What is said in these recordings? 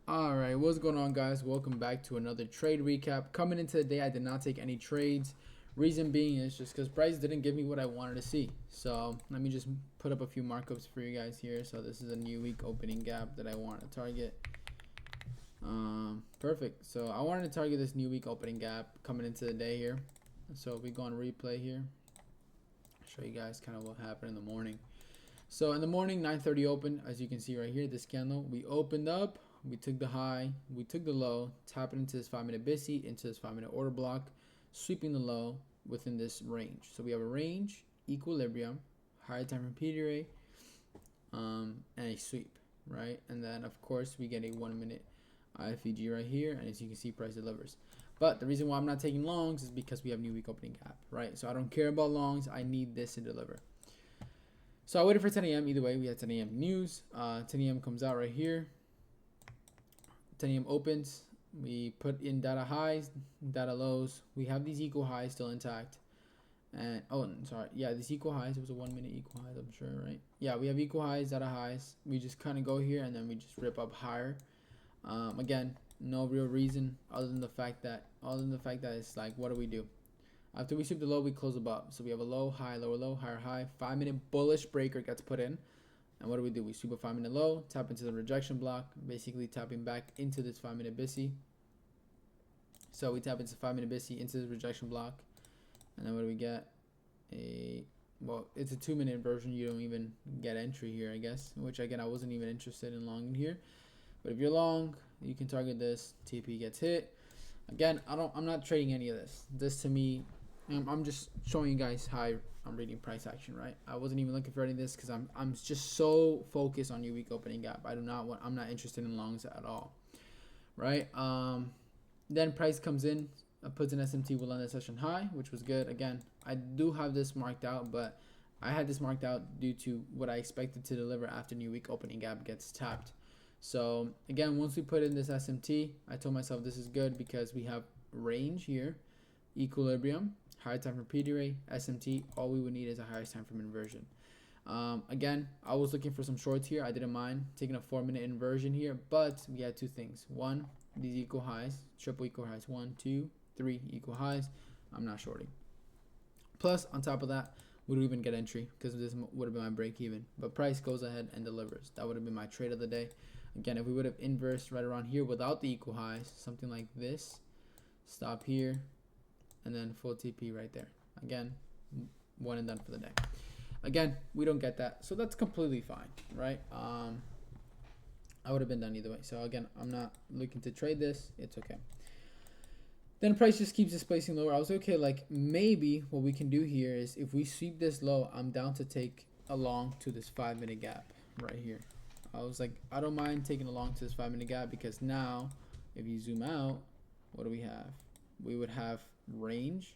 All right, what's going on, guys? Welcome back to another trade recap. Coming into the day, I did not take any trades. Reason being is just because price didn't give me what I wanted to see. So let me just put up a few markups for you guys here. So this is a new week opening gap that I want to target. Perfect. So I wanted to target this new week opening gap coming into the day here. So if we go on replay here, show you guys kind of what happened in the morning. So in the morning, 9:30 open, as you can see right here, this candle, we opened up, we took the high, we took the low, tapping into this 5-minute BISI, into this 5-minute order block, sweeping the low within this range. So we have a range, equilibrium, higher time from PDRA, and a sweep, right? And then of course we get a 1-minute IFEG right here, and as you can see, price delivers. But the reason why I'm not taking longs is because we have new week opening gap, right? So I don't care about longs, I need this to deliver. So I waited for 10 a.m. Either way, we had 10 a.m. news. 10 a.m. comes out right here. 10 a.m. opens. We put in data highs, data lows. We have these equal highs still intact. And sorry, yeah, these equal highs. It was a 1-minute equal highs, I'm sure, right? Yeah, we have equal highs, data highs. We just kind of go here and then we just rip up higher. Again, no real reason other than the fact that it's like, what do we do? After we sweep the low, we close above. So we have a low, high, lower low, higher high. 5-minute bullish breaker gets put in. And what do? We sweep a 5-minute low, tap into the rejection block, basically tapping back into this 5-minute BISI. So we tap into 5-minute BISI into the rejection block. And then what do we get? Well, it's a 2-minute version. You don't even get entry here, I guess. Which, again, I wasn't even interested in long in here. But if you're long, you can target this. TP gets hit. Again, I'm not trading any of this. This to me, I'm just showing you guys how I'm reading price action, right? I wasn't even looking for any of this because I'm just so focused on your week opening gap. I'm not interested in longs at all, right? Then price comes in, puts an SMT will end the session high, which was good. Again, I do have this marked out, but I had this marked out due to what I expected to deliver after new week opening gap gets tapped. So again, once we put in this SMT, I told myself this is good because we have range here, equilibrium, higher time from PDRA, SMT. All we would need is a higher time from inversion. Again, I was looking for some shorts here. I didn't mind taking a 4-minute inversion here, but we had two things. One, these equal highs, triple equal highs. 1, 2, 3 equal highs. I'm not shorting. Plus, on top of that, we don't even get entry because this would have been my break even. But price goes ahead and delivers. That would have been my trade of the day. Again, if we would have inversed right around here without the equal highs, something like this, stop here, and then full TP right there. Again, one and done for the day. Again, we don't get that, so that's completely fine, right? I would have been done either way. So again, I'm not looking to trade this. It's okay. Then price just keeps displacing lower. I was okay, like maybe what we can do here is if we sweep this low, I'm down to take a long to this 5-minute gap right here. I was like, I don't mind taking a long to this 5-minute gap because now if you zoom out, what do we have? We would have range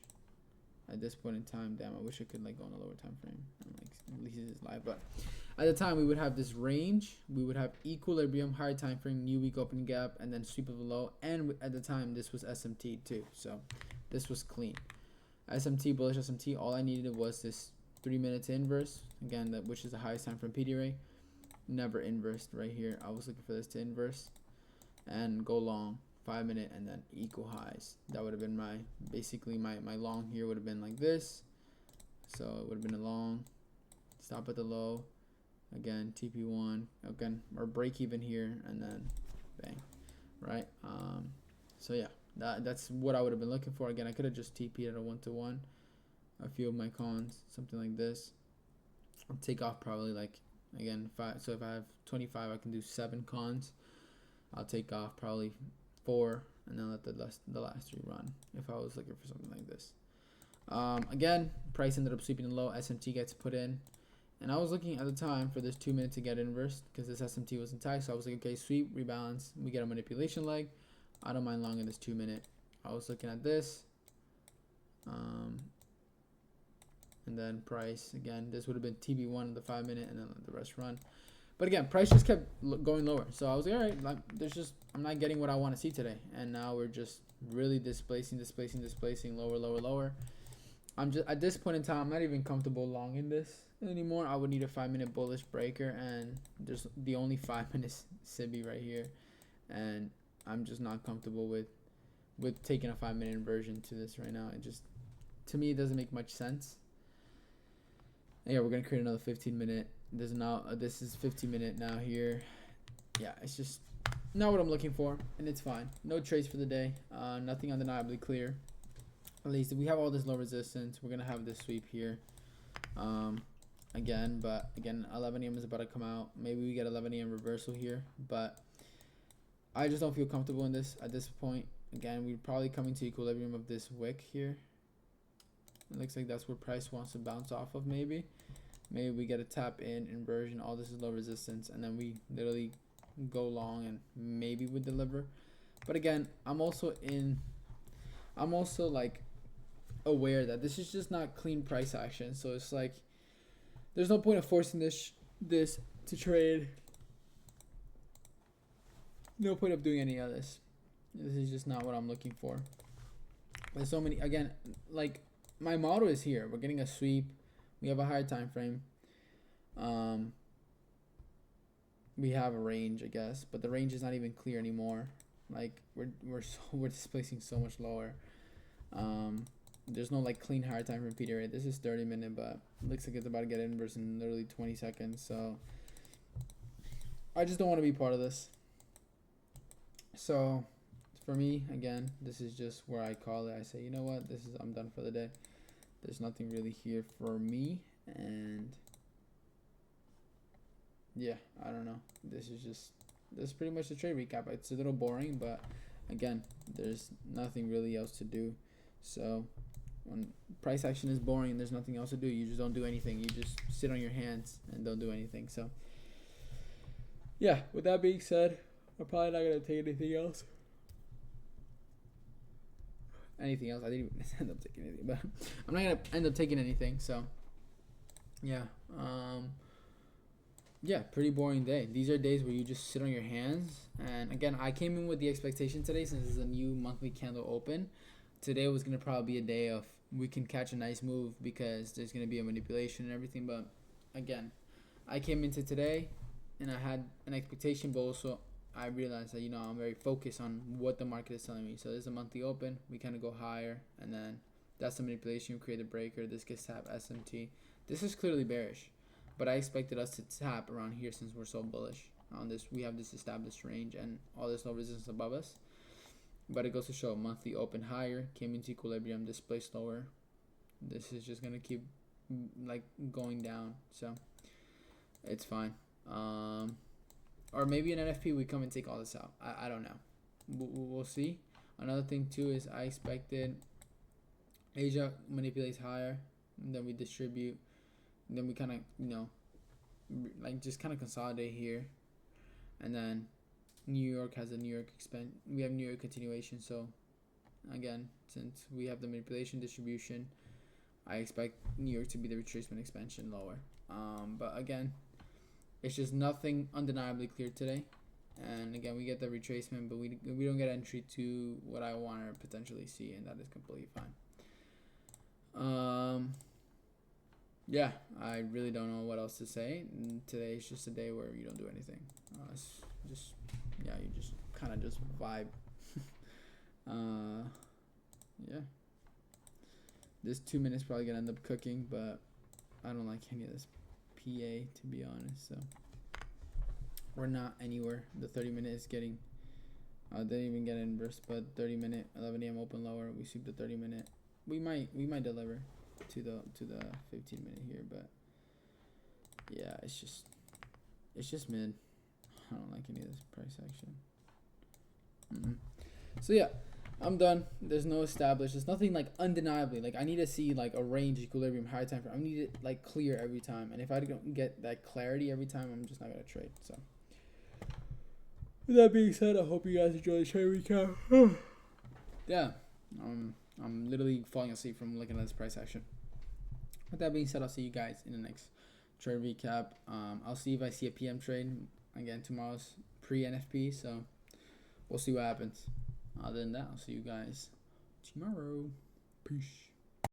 at this point in time. Damn, I wish I could like go on a lower time frame. I'm like, at least this is live, but at the time we would have this range, we would have equilibrium, higher time frame, new week opening gap, and then sweep of the low. And at the time this was SMT too, so this was clean. SMT, bullish SMT. All I needed was this 3 minutes inverse again, which is the highest time frame PDRA. Never inversed right here. I was looking for this to inverse and go long 5-minute and then equal highs. That would have been my basically my long here would have been like this. So it would have been a long, stop at the low, again TP1, again or break even here, and then bang, right? So yeah, that's what I would have been looking for. Again, I could have just TP'd at a 1-to-1 a few of my cons, something like this. I'll take off probably like, again, 5. So if I have 25, I can do 7 cons. I'll take off probably 4 and then let the last 3 run if I was looking for something like this. Again, price ended up sweeping low. SMT gets put in, and I was looking at the time for this 2 minute to get inversed because this SMT was intact. So I was like, okay, sweep, rebalance, we get a manipulation leg. I don't mind long in this 2 minute. I was looking at this, and then price again. This would have been TB1 the 5 minute, and then let the rest run. But again, price just kept going lower. So I was like, all right, like, I'm not getting what I want to see today. And now we're just really displacing, lower, lower, lower. I'm just, at this point in time, I'm not even comfortable long in this anymore. I would need a 5-minute bullish breaker, and there's the only 5 minutes SIBI right here. and I'm just not comfortable with taking a 5-minute inversion to this right now. It just, to me, it doesn't make much sense. And yeah, we're gonna create another 15-minute. This is 15-minute now here. Yeah, it's just not what I'm looking for, and it's fine. No trades for the day. Nothing undeniably clear. At least if we have all this low resistance, we're gonna have this sweep here. Again, 11 a.m. is about to come out. Maybe we get 11 a.m. reversal here, but I just don't feel comfortable in this at this point. Again, we're probably coming to equilibrium of this wick here. It looks like that's where price wants to bounce off of. Maybe we get a tap in inversion. All this is low resistance, and then we literally go long and maybe we deliver. But again, I'm also like aware that this is just not clean price action. So it's like there's no point of forcing this to trade. No point of doing any of this. This is just not what I'm looking for. There's so many, again, like my model is here. We're getting a sweep. We have a higher time frame. We have a range, I guess, but the range is not even clear anymore. Like we're displacing so much lower. There's no like clean higher time frame PD rate. This is 30-minute, but it looks like it's about to get inverse in literally 20 seconds. So I just don't want to be part of this. So for me, again, this is just where I call it. I say, you know what, I'm done for the day. There's nothing really here for me, and yeah, I don't know. This is pretty much the trade recap. It's a little boring, but again, there's nothing really else to do. So when price action is boring, there's nothing else to do. You just don't do anything. You just sit on your hands and don't do anything. So yeah, with that being said, I'm probably not gonna take anything else. I didn't even end up taking anything, but I'm not gonna end up taking anything. So yeah, yeah, pretty boring day. These are days where you just sit on your hands. And again, I came in with the expectation today, since it's a new monthly candle open, today was gonna probably be a day of we can catch a nice move because there's gonna be a manipulation and everything. But again, I came into today and I had an expectation, but also I realized that, I'm very focused on what the market is telling me. So this is a monthly open. We kind of go higher, and then that's the manipulation. We create a breaker. This gets tapped SMT. This is clearly bearish, but I expected us to tap around here since we're so bullish on this. We have this established range and all this low resistance above us. But it goes to show monthly open higher, came into equilibrium, displaced lower. This is just gonna keep like going down. So it's fine. Or maybe in NFP we come and take all this out. I don't know. We'll see. Another thing too is I expected Asia manipulates higher, and then we distribute, and then we kind of like just kind of consolidate here, and then New York has a New York expand. We have New York continuation. So again, since we have the manipulation distribution, I expect New York to be the retracement expansion lower. But again, it's just nothing undeniably clear today. And again, we get the retracement, but we don't get entry to what I want to potentially see, and that is completely fine. Yeah, I really don't know what else to say. And today is just a day where you don't do anything. It's just, yeah, you just kind of just vibe. Yeah. This 2 minutes probably gonna end up cooking, but I don't like any of this PA, to be honest. So we're not anywhere. The 30-minute is getting didn't even get inverse, but 30-minute 11 a.m. open lower. We sweep the 30-minute. We might deliver to the 15-minute here, but yeah, it's just mid. I don't like any of this price action. So yeah, I'm done. There's no established. There's nothing like undeniably. Like I need to see like a range, equilibrium, high time frame. I need it like clear every time. And if I don't get that clarity every time, I'm just not gonna trade. So with that being said, I hope you guys enjoy the trade recap. Yeah, I'm literally falling asleep from looking at this price action. With that being said, I'll see you guys in the next trade recap. I'll see if I see a PM trade again. Tomorrow's pre-NFP, so we'll see what happens. Other than that, I'll see you guys tomorrow. Peace.